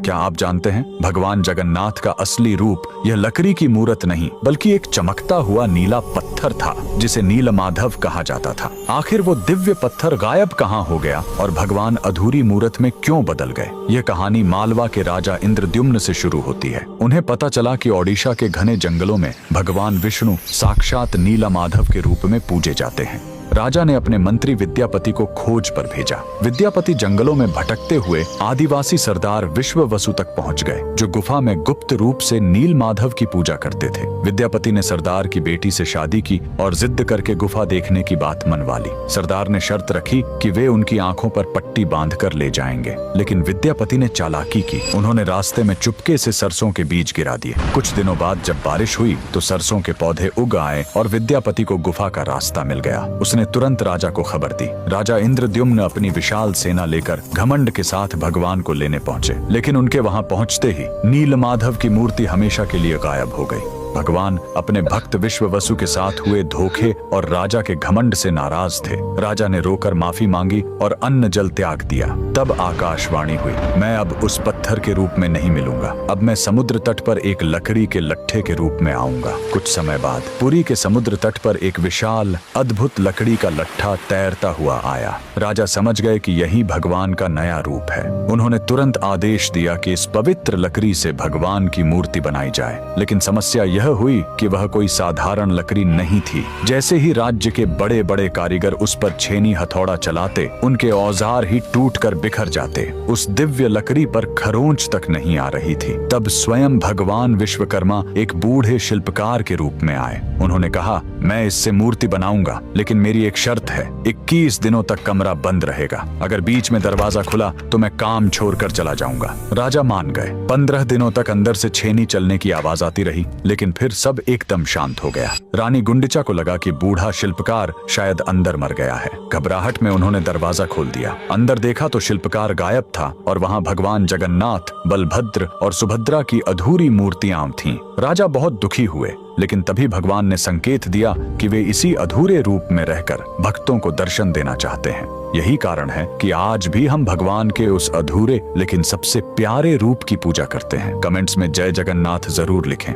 क्या आप जानते हैं भगवान जगन्नाथ का असली रूप यह लकड़ी की मूर्त नहीं बल्कि एक चमकता हुआ नीला पत्थर था जिसे नीलमाधव कहा जाता था। आखिर वो दिव्य पत्थर गायब कहाँ हो गया और भगवान अधूरी मूर्त में क्यों बदल गए? यह कहानी मालवा के राजा इंद्रद्युम्न से शुरू होती है। उन्हें पता चला कि ओडिशा के घने जंगलों में भगवान विष्णु साक्षात नीलमाधव के रूप में पूजे जाते हैं। राजा ने अपने मंत्री विद्यापति को खोज पर भेजा। विद्यापति जंगलों में भटकते हुए आदिवासी सरदार विश्ववसु तक पहुंच गए, जो गुफा में गुप्त रूप से नीलमाधव की पूजा करते थे। विद्यापति ने सरदार की बेटी से शादी की और जिद करके गुफा देखने की बात मनवा ली। सरदार ने शर्त रखी कि वे उनकी आंखों पर पट्टी बांधकर ले जाएंगे, लेकिन विद्यापति ने चालाकी की। उन्होंने रास्ते में चुपके से सरसों के बीज गिरा दिए। कुछ दिनों बाद जब बारिश हुई तो सरसों के पौधे उग आए और विद्यापति को गुफा का रास्ता मिल गया। उसने तुरंत राजा को खबर दी। राजा इंद्रद्युम्न अपनी विशाल सेना लेकर घमंड के साथ भगवान को लेने पहुंचे, लेकिन उनके वहां पहुंचते ही नीलमाधव की मूर्ति हमेशा के लिए गायब हो गई। भगवान अपने भक्त विश्ववसु के साथ हुए धोखे और राजा के घमंड से नाराज थे। राजा ने रोकर माफी मांगी और अन्न जल त्याग दिया। तब आकाशवाणी हुई, मैं अब उस पत्थर के रूप में नहीं मिलूंगा, अब मैं समुद्र तट पर एक लकड़ी के लट्ठे के रूप में आऊंगा। कुछ समय बाद पुरी के समुद्र तट पर एक विशाल अद्भुत लकड़ी का लट्ठा तैरता हुआ आया। राजा समझ गए कि यही भगवान का नया रूप है। उन्होंने तुरंत आदेश दिया कि इस पवित्र लकड़ी से भगवान की मूर्ति बनाई जाए, लेकिन समस्या यह हुई कि वह कोई साधारण लकड़ी नहीं थी। जैसे ही राज्य के बड़े बड़े कारीगर उस पर छेनी हथौड़ा चलाते, उनके औजार ही टूटकर बिखर जाते। उस दिव्य लकड़ी पर खरोंच तक नहीं आ रही थी। तब स्वयं भगवान विश्वकर्मा एक बूढ़े शिल्पकार के रूप में आए। उन्होंने कहा, मैं इससे मूर्ति बनाऊंगा, लेकिन मेरी एक शर्त है, 21 दिनों तक कमरा बंद रहेगा। अगर बीच में दरवाजा खुला तो मैं काम छोड़कर चला जाऊंगा। राजा मान गए। 15 दिनों तक अंदर से छेनी चलने की आवाज आती रही, लेकिन फिर सब एकदम शांत हो गया। रानी गुंडिचा को लगा कि बूढ़ा शिल्पकार शायद अंदर मर गया है। घबराहट में उन्होंने दरवाजा खोल दिया। अंदर देखा तो शिल्पकार गायब था और वहां भगवान जगन्नाथ, बलभद्र और सुभद्रा की अधूरी मूर्तियां थीं। राजा बहुत दुखी हुए, लेकिन तभी भगवान ने संकेत दिया कि वे इसी अधूरे रूप में रहकर भक्तों को दर्शन देना चाहते हैं। यही कारण है कि आज भी हम भगवान के उस अधूरे लेकिन सबसे प्यारे रूप की पूजा करते हैं। कमेंट्स में जय जगन्नाथ जरूर लिखें।